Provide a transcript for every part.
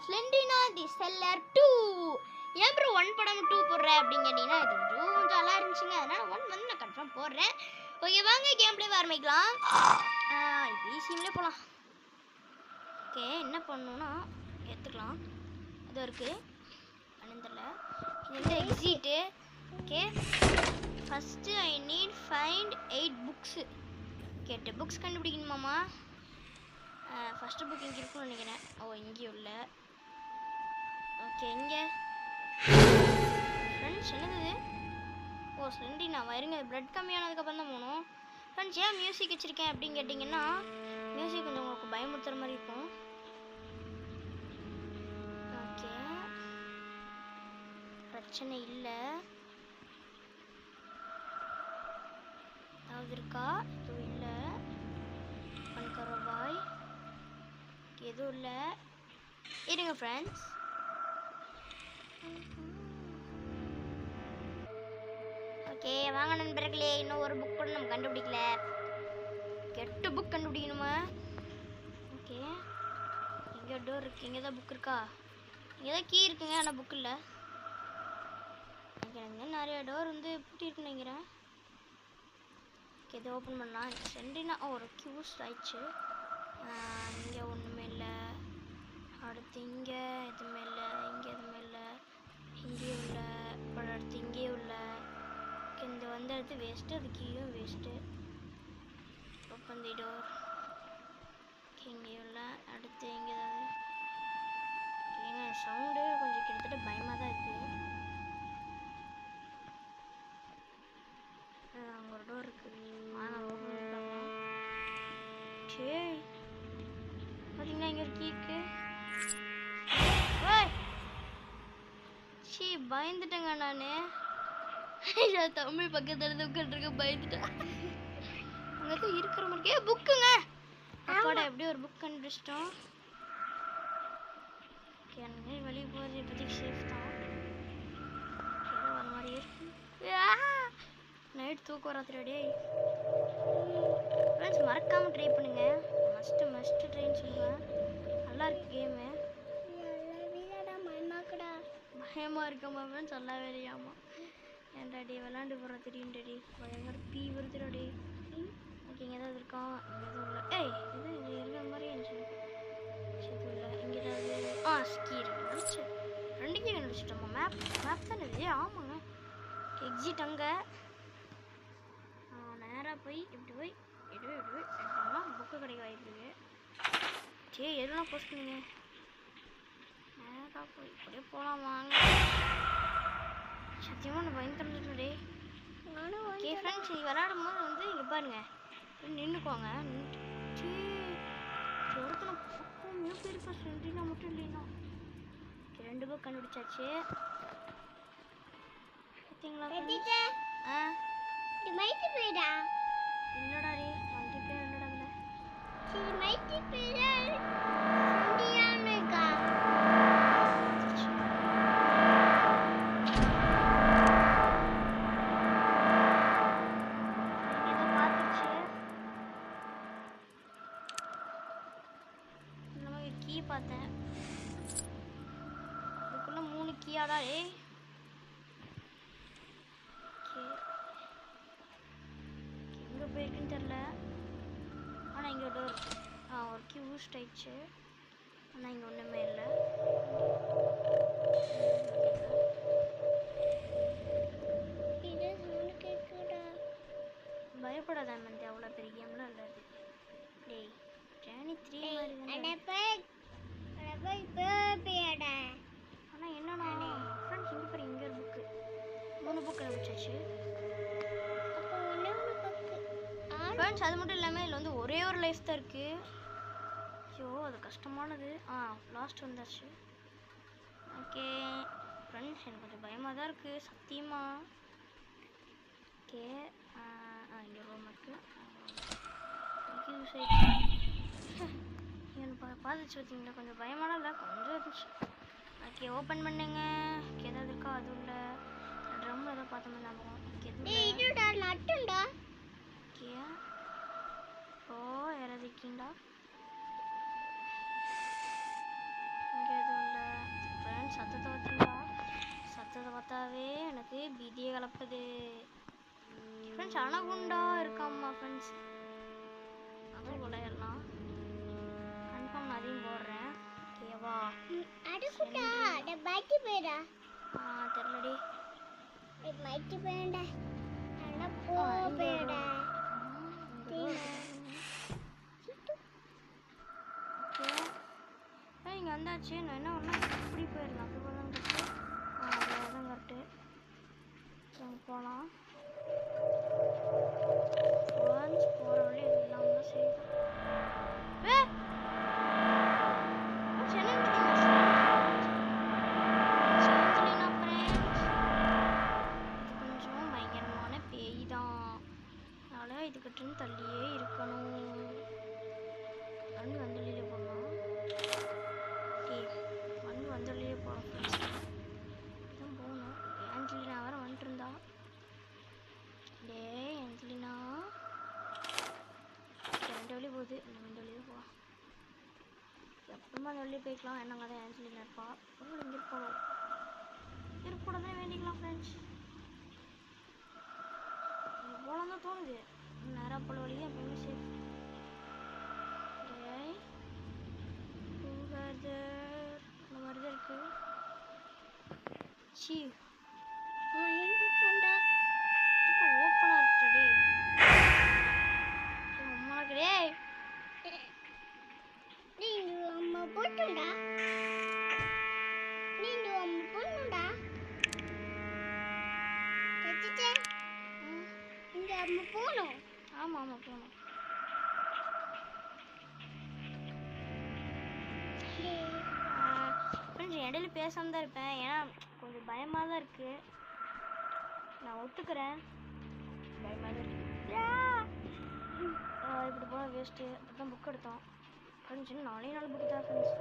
ஸ்லெண்டினா தி seller 2. ஏன் bro 1 படம் 2 போடுற அப்படின்னு கேட்டிங்கன்னா இது கொஞ்சம் நல்லா இருந்துச்சுங்க, அதனால் 1 வந்து நான் கன்ஃபார்ம் போடுறேன். ஓகே வாங்க கேம் ப்ளே ஆரம்பிக்கலாம். இப்போ ஈஸியிலே போகலாம். ஓகே என்ன பண்ணணும்னா எடுத்துக்கலாம், அது இருக்குது அனந்தரில் இது வந்து exit. Okay first I need find 8 books. 8 books கண்டுபிடிக்கணுமாம்மா. ஃபஸ்ட்டு புக் இங்கே இருக்குன்னு நினைக்கிறேன். ஓ இங்கேயும் இல்லை. ஓகே இங்கே ஃப்ரெண்ட்ஸ் என்னது? ஓ ஸ்லெண்டினா வருங்க, பிளட் கம்மியானதுக்கப்புறம் தான் போகணும். ஃப்ரெண்ட்ஸ் ஏன் மியூசிக் வச்சுருக்கேன் அப்படின்னு கேட்டிங்கன்னா மியூசிக் கொஞ்சம் உங்களுக்கு பயமுறுத்துற மாதிரி இருக்கும். ஓகே பிரச்சனை இல்லை. ஏதாவது இருக்கா? எதுவும் இல்லை. பணக்கார பாய் எதுவும் இல்லை. இருங்க ஃப்ரெண்ட்ஸ். ஓகே வாங்க நண்பர்களே, இன்னும் ஒரு புக் கூட நம்ம கண்டுபிடிக்கல. 8 புக் கண்டுபிடிக்கணுமா? ஓகே இங்கே டோர் இருக்குது, இங்கே தான் புக் இருக்கா? இங்கே தான் கீ இருக்குங்க, ஆனால் புக் இல்லை. எனக்கு நிறைய டோர் வந்து பூட்டி இருக்குன்னு நினைக்கிறேன். ஓகே இதை ஓப்பன் பண்ணலாம். ஸ்லெண்டினா ஒரு கியூஸ் ஆயிடுச்சு. இங்கே ஒன்றுமே இல்லை. அடுத்து இங்கே எதுவுமே இல்லை, இங்கே எதுவுமே இல்லை, இங்கேயும் இல்லை. அப்புறம் அடுத்து இங்கேயும் இல்லை. இந்த வந்து அடுத்து வேஸ்ட்டு, அது கீயும் வேஸ்ட்டு. Open the door. இங்கேயும் இல்லை. அடுத்து இங்கே ஏதாவது ஏங்க சவுண்டு கொஞ்சம் கிட்டத்தட்ட பயமாக தான் இருக்குது. அங்கே ஒரு டோர் இருக்குது, வாங்க ஓப்பன் பண்ணி பார்க்கலாம். சரி பார்த்தீங்கன்னா இங்கே ஒரு கீ இருக்குது. சீ பயந்துட்டேங்க நான். தமிழ் பக்கத்தில் உட்காந்துருக்க பயந்துட்டேன். அங்கே தான் இருக்கிற மாதிரி புக்குங்க. அப்போட எப்படியும் ஒரு புக் கண்டுபிடிச்சிட்டோம். ஓகே எனக்கு வெளியே போகிறது இப்போதைக்கு சேஃப் தான். ஏதோ வர மாதிரி இருக்கு. நைட் தூக்கம் வராதுடே. ஃப்ரெண்ட்ஸ் மறக்காமல் ட்ரை பண்ணுங்க, மஸ்ட்டு ட்ரைன்னு சொல்லுவேன். நல்லா இருக்கு கேமு. பயமாக இருக்காமா ஃப்ரெண்ட்ஸ், சொல்லவே இல்லையாமா. ஏன்டா டே விளாண்டு போகிறோம் தெரியும்டே, பயங்கர பீ வருதுடா. ஓகே இங்கே ஏதாவது இருக்கான்? இங்கே எதுவும் இல்லை. ஏய் இது இருக்கிற மாதிரி இருந்துச்சு. எதுவும் இல்லை. இங்கே ஏதாவது ஸ்கீ இருக்கு. சரி 2 கீ கண்டுபிடிச்சிட்டோமா? மேப் தானே இது? ஆமாங்க. எக்ஸிட் அங்கே நேராக போய் இப்படி போய் எடுக்கலாம். புக்கு கிடைக்க வாய்ப்பு இருக்கு. சரி எதுலாம் போஸ்ட் பண்ணுங்க. நேராக போய் இப்படியே போகலாம் வாங்க. சத்தியமாக நான் பயந்துட்டே. ஓகே ஃப்ரெண்ட்ஸ் நீங்கள் விளையாடும் போது வந்து இங்கே பாருங்க நின்றுக்குவாங்க. ஒருத்தனை பக்கம் மிகப்பெரிய ஸ்லெண்டினா மட்டும் இல்லைன்னா. ஓகே 2 புக் கண்டுபிடிச்சாச்சு பார்த்தீங்களா? இல்லடா ரே மல்டிப்ளேயர் இல்லடா இல்லை. சரி மல்டிப்ளேயர் ஸ்லெண்டினான்னு இருக்கா? ஏதோ பார்த்துச்சு. இந்த மாதிரி கீ பார்த்தேன். அதுக்குள்ள 3 கீயாடா. ஏய் எங்கே போயிருக்குன்னு தெரில, ஆனால் இங்கே டோர் ஒரு கீ ஊஸ்ட் ஆயிடுச்சு. ஆனால் இங்கே ஒன்றுமே இல்லை. பயப்படாத மந்தி, அவ்வளோ பெரிய கேம்லாம் இல்லை அது. டேய் ஜேர்னி 3 மாதிரி ஆனால் என்னன்னா ஃப்ரெண்ட்ஸ் இங்கே பாரு இங்கே ஒரு புக்கு 3 புக் கண்டுபிடிச்சாச்சு ஃப்ரெண்ட்ஸ். அது மட்டும் இல்லாமல் இதில் வந்து ஒரே ஒரு லைஃப் தான் இருக்குது. ஐயோ அது கஷ்டமானது. லாஸ்ட் வந்தாச்சு. ஓகே ஃப்ரெண்ட்ஸ் எனக்கு கொஞ்சம் பயமாக தான் இருக்குது சத்தியமாக. ஓகே இங்கே ரூம் இருக்குது. பார்த்துச்சு பார்த்தீங்களா, கொஞ்சம் பயமான இல்லை, கொஞ்சம் இருந்துச்சு. ஓகே ஓப்பன் பண்ணுங்க. ஓகே ஏதாவது இருக்கா? அதுவும் இல்லை. ட்ரம் ஏதோ பார்த்த மாதிரி ஞாபகம். ஓகே ஓகே ஓ யாராவது இருக்கீங்களா? இங்கே எதுவும் இல்லை. பார்த்தாவே எனக்கு பீதியை கலப்புது ஃப்ரெண்ட்ஸ். அனகுண்டா இருக்காம்மா ஃப்ரெண்ட்ஸ், அதுவும் விளையாடலாம். கன்ஃபார்ம் நான் அதையும் போடுறேன். ஓகேவா? அடகுண்டா அட பைட்டி பேடா தெரியலடி. பைட்டி பேடா அட போ பேடா இங்கே வந்தாச்சு. நான் என்ன பண்ணலாம், இப்படி போயிடலாம். அப்படி போதான் கரெக்டு. அதான் கரெக்டு. போகலாம். போகிற வழி எல்லாம் தான் செய்யுது. கொஞ்சம் பயங்கரமான பேய் தான், அதனால இதுக்கிட்ட தள்ளியே இருக்கணும். வந்து வெளியே போகலாம். வந்து வெளியே போகலாம். தான் போகணும். ஏஞ்சலினா வேற வந்துட்டு இருந்தா. டே ஏஞ்சலினா, ரெண்டு வழி போகுது. ரெண்டு வழியே போகலாம். எப்பவுமே அந்த வழியே போய்க்கலாம். என்னங்க தான் ஏஞ்சலினா இருப்பா. இங்கே இருப்போம். இருக்கூட தான் வேண்டிக்கலாம் ஃப்ரெண்ட்ஸ். போகலாம் தான் தோணுது. நேராக போல வழியே எப்பவுமே சேஃப். இந்த மாதிரி தான் இருக்கு. சி ஓப்பனா இருக்குடே. அம்மாக்கடே நீங்க அம்மா போட்டுடா, நீங்க அம்மா பொண்ணுடா தச்சிச்சே. இங்க அம்மா போணும். ஆமாம் ஆமாம் போகணும். ஃப்ரெண்ட்ஸ் இடையில பேசாம தான் இருப்பேன், ஏன்னா கொஞ்சம் பயமாக தான் இருக்குது. நான் ஒத்துக்கிறேன், பயமாக தான் இருக்குது. இப்படி போக வேஸ்ட்டு. அப்படி தான் புக் எடுத்தோம் ஃப்ரெண்ட்ஸ். இன்னும் 4 புக்கு தான் ஃப்ரெண்ட்ஸ்.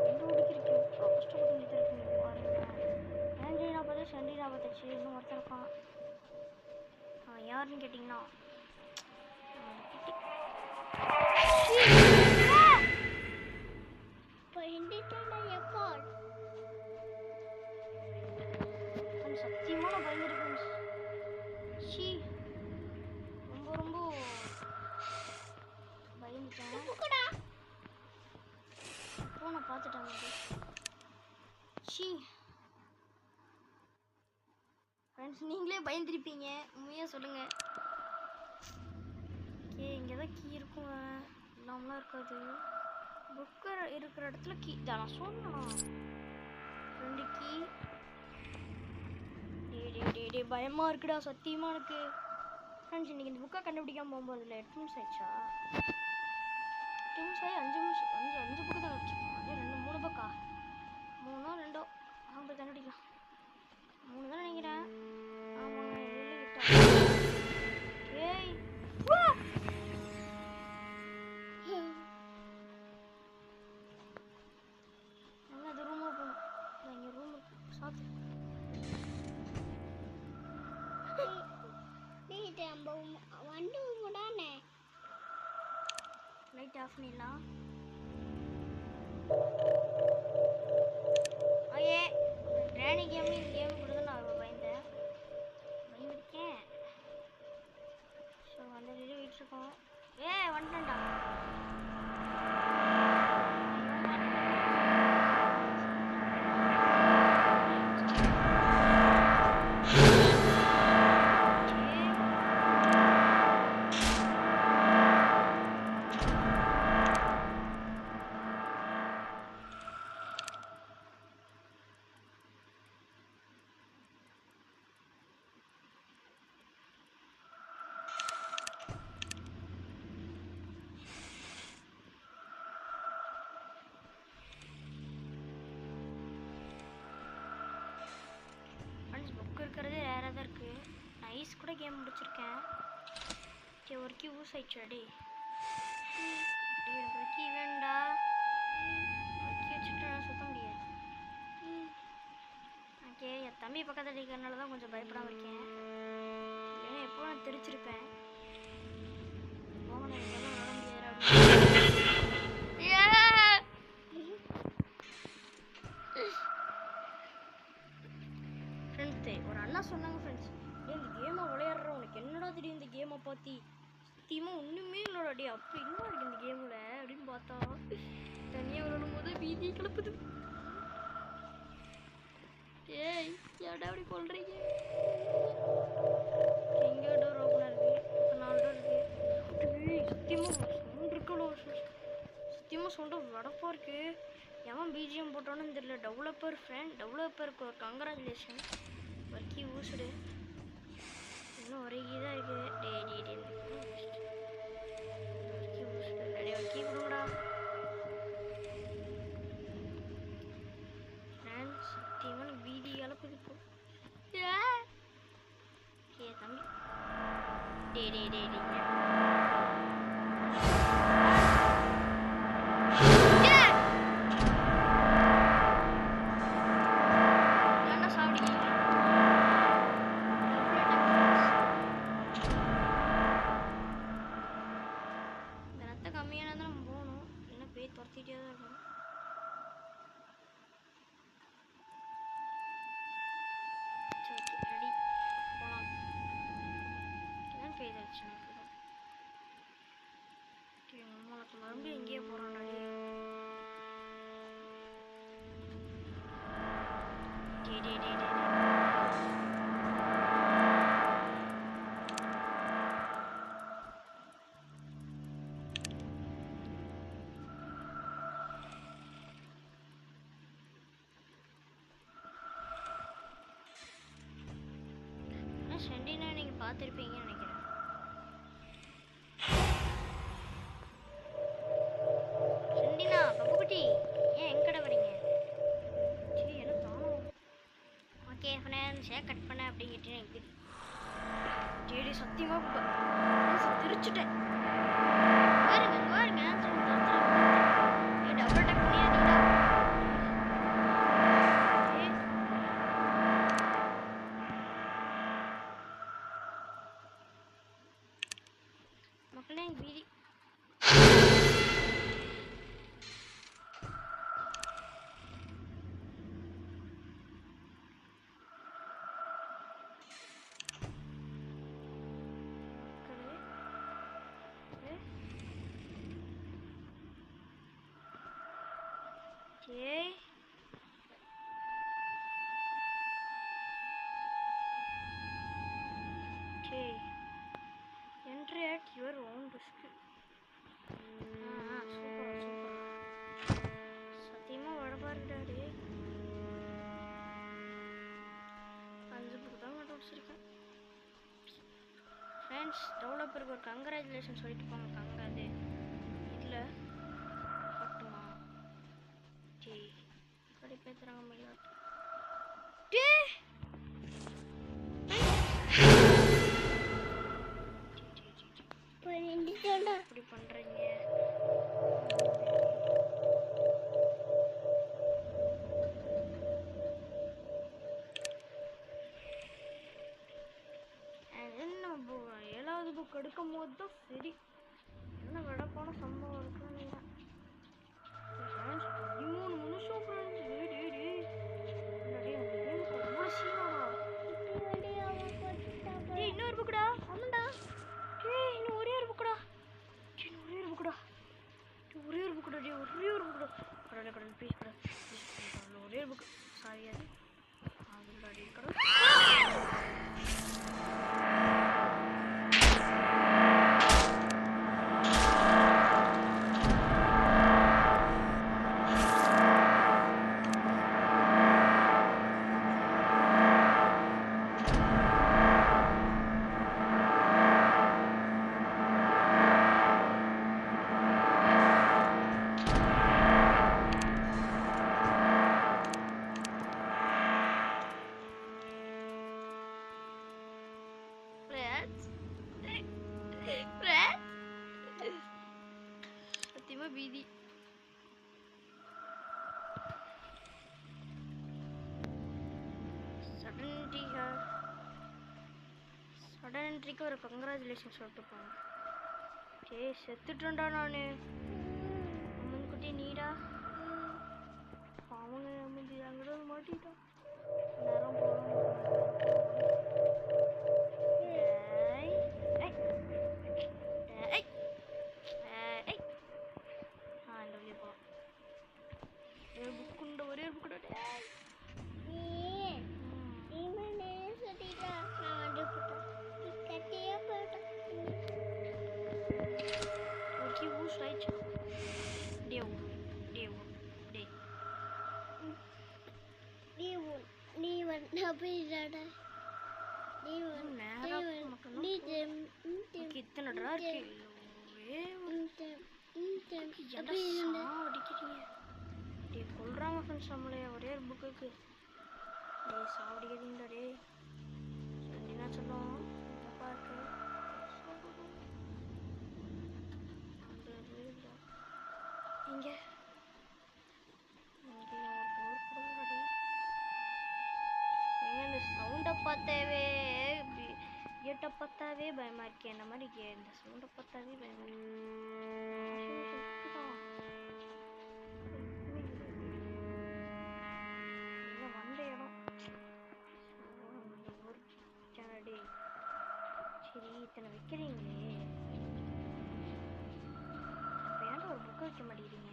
ரொம்ப ஓடிக்கிருக்கு. கஷ்டப்பட்டு நிறுத்திருக்கு பாருங்க. ஏஞ்சலினா பார்த்து செண்டினா பார்த்துச்சு. இன்னும் ஒருத்தர் இருக்கான். யாருன்னு கேட்டிங்கன்னா சத்தியமாக நான் பயந்துருக்கேன். ஷீ ரொம்ப ரொம்ப பயந்துட்டேன். இப்போ நான் பார்த்துட்டேன். ஷீ ஃப்ரெண்ட்ஸ், நீங்களே பயந்துருப்பீங்க, உண்மையாக சொல்லுங்கள். ஓகே, இங்கே தான் கீ இருக்கும். இல்லாமலாம் இருக்காது. புக்கு இருக்கிற இடத்துல கீ தான் நான் சொன்னேன். 2 கீ. டே பயமாக இருக்குடா சத்தியமாக எனக்கு. ஃப்ரெண்ட்ஸ் இன்றைக்கி இந்த புக்கை கண்டுபிடிக்காமல் போகும்போது இல்லை 8 நிமிஷம் ஆயிடுச்சா? 8 நிமிஷம் ஆகி 5 நிமிஷம் 5 புக்கு தான் கிடச்சிருக்கோம். அதே 2 3 புக்கா 3 2 போய் கண்டுபிடிக்கலாம். 3 தான் நினைக்கிறேன். ஆமாங்க ஏய் அது ரூமாக போகணும். இங்கே ரூம் சாத்து. லைட் ஆஃப் பண்ணிடலாம். ஓகே, கிராணி கேம் இந்த கேம் கூட தான் நான் பயந்துருக்கேன். ஸோ அந்த வீடியோ விட்டுருக்கோம். வந்துட்டேன்டா. இருக்கிறது ரேராக தான் இருக்குது. நைஸ் கூட கேம் முடிச்சிருக்கேன். சரி ஒரு கீ யூஸ் ஆயிடுச்சு. டே எனக்கு ஒரு கீ வேண்டா. ஒரு கீ வச்சுட்டு நான் சுத்த முடியாது. ஓகே, என் தம்பி பக்கத்தில் இருக்கிறதுனால தான் கொஞ்சம் பயப்படாமல் இருக்கேன். ஏன்னா எப்போ நான் தெரிச்சிருப்பேன். போகணும் இதெல்லாம் வர முடியாது. எல்லாம் சொன்னாங்க ஃப்ரெண்ட்ஸ், இந்த கேமை விளையாடுற உனக்கு என்னடா தெரியும் இந்த கேமை பற்றி, சத்தியமாக ஒன்றுமே இல்லைடா டே, அப்படி என்ன இருக்கு இந்த கேமில் அப்படின்னு பார்த்தா தனியாக விளையாடும் போது பீதி கிளப்புது. ஏய் ஏடா அப்படி சொல்கிறீங்க? எங்கே டோர் ஓப்பனாக இருக்குது, 4 டோர் இருக்குது. சத்தியமாக சவுண்ட் இருக்கலோ, சத்தியமாக சவுண்டு வடப்பாக இருக்குது. எவன் பிஜிஎம் போட்டோன்னு தெரியல. டெவலப்பருக்கு ஒரு கங்க்ராச்சுலேஷன். வர்க்கி ஊசுடு இன்னும் ஒரே தான் இருக்குது. வர்க்கி ஊசுடு வர்க்கி கொடுங்கடா. சத்தியமான வீதி அளப்புது இப்போ. ஏ தம்பி டே கம்மியானதான் நம்ம போகணும், என்ன பேய் துரத்திட்டே தான் இருக்கணும். ரெடி போகலாம். என்ன பேய் தச்சு மறுபடியும் எங்கேயே போகிறான்டா. செண்டினா நீங்க பார்த்துருப்பீங்கன்னு நினைக்கிறேன். செண்டினா பப்புக்குட்டி ஏன் எங்கட வரீங்க? சரி எனக்கு தானும் ஓகே ஃப்ரெண்ட்ஸே கட் பண்ண அப்படிங்கிட்டு எனக்கு சரி சத்தியமாக திருச்சிட்டேன். பாருங்க பாருங்க டபுள் டக் பண்ணியாதீங்களா? மக்களே வீதி Okay. Okay. Enter at your own risk. Super. சத்தியமா வடபாருடாடே. 5 புக் தான் வச்சிருக்கேன். ஃப்ரெண்ட்ஸ் டெவலப்பருக்கு ஒரு கங்க்ராச்சுலேஷன் சொல்லிட்டு போங்க. கங்காது இல்லை பட்டுமா டே இப்படி பேசுகிறாங்க மயிலாட்டு டே இப்படி பண்ணுறீங்க. நம்ம 7வது புக் எடுக்கும் போது தான் சரி என்ன விட போன சம்பவம் இருக்குன்னு 13 நிமிஷம் இன்னொரு புக்குடா. ஆமாண்டா இன்னும் ஒரே ஒரு புக்குடா. ஒரே ஒரு புக்குடா கடவுளே கடவுள் ப்ளீஸ் கடவுள் ஒரே ஒரு புக்கு சாரி அது அதுடாடி கடவுள். சத்தியமா பீதி. சடன் என்ட்ரிக்கு ஒரு கங்க்ராச்சுலேஷன் சொல்லிட்டு போங்க. சரி செத்துட்டேன்டா நானு. அம்மன் குட்டி நீடா அவங்க அம்மன் அங்கே மாட்டிட்டான் நேரம் போகணும். ஒரே ஒரு புக் நீ நீ சொல்லிட்டா நான் வந்து கட்டியே போட்டேன் ஓகே ஊஸ் ரைட் டேவ் நீ வந்து அப்படிடா இத்தனை ட்ரா இருக்கு கொள்றாங்க ஃப்ரெண்ட்ஸ் நம்மளே ஒரே ஒரு புக்குக்கு டேய் சாவடிக்கிறீங்களா டேய் என்ன சொல்லுவோம் இருக்கு இங்க இந்த சவுண்டை பார்த்தாவே கேட்டை பார்த்தாவே பயமா இருக்கேன் அந்த மாதிரி இந்த சவுண்டை பார்த்தாவே பயமா வந்த இடம் சரி இத்தனை வைக்கிறீங்களே அப்போ ஏன்டா ஒரு புக்கை வைக்க மாட்டேங்கிறீங்க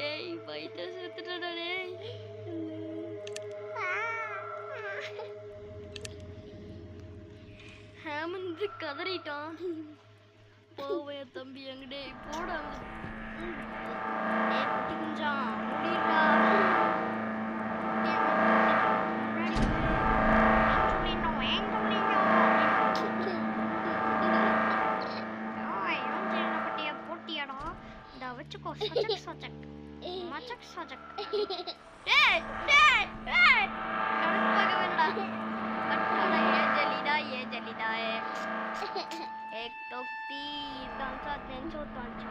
ஏய் பைத்த செத்துட்டடா டேய் ஹேமந்த் கதறிட்டான் போவே தம்பி எங்கடே போடா ஏய் குட்டி குஞ்சா முடிடா வச்சுக்கோ சஜக் சஜக் மச்சக் சஜக் டேய் டேய் டேய் கடுப்பாக வேண்டாம் கட்டல ये जलीदा है एक तो तीन तांचा तेंचो तांचा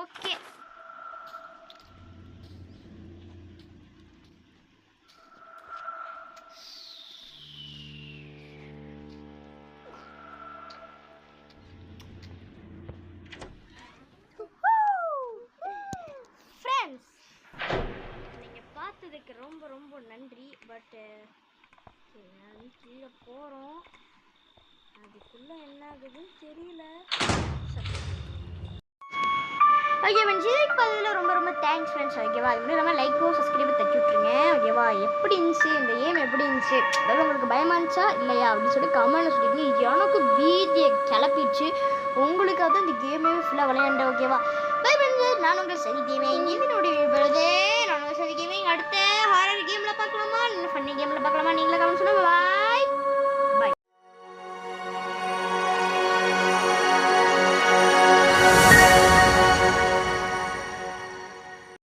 Okay. Friends, நீங்க பார்த்ததுக்கு ரொம்ப ரொம்ப நன்றி. பட் கீழே போறோம், அதுக்குள்ள என்ன ஆகுதுன்னு தெரியல. ஓகே ஃப்ரெண்ட்ஸ், இதுக்கு பதில் ரொம்ப ரொம்ப தேங்க்ஸ் ஃப்ரெண்ட்ஸ். ஓகேவா, இப்படி நம்ம லைக்கோ சப்ஸ்கிரைபை தட்டி விட்ருங்க. ஓகேவா, எப்படி இருந்துச்சு இந்த கேம், எப்படி இருந்துச்சு, அதாவது உங்களுக்கு பயமா இருந்துச்சா இல்லையா அப்படின்னு சொல்லி கமெண்ட்ல சொல்லிட்டு எனக்கு பீதியை கிளப்பிடுச்சு. உங்களுக்காக தான் இந்த கேமே ஃபுல்லாக விளையாண்டேன். ஓகேவா, பை ஃப்ரெண்ட்ஸ், நான் உங்கள் சரி தேவை. இங்கே என்னுடைய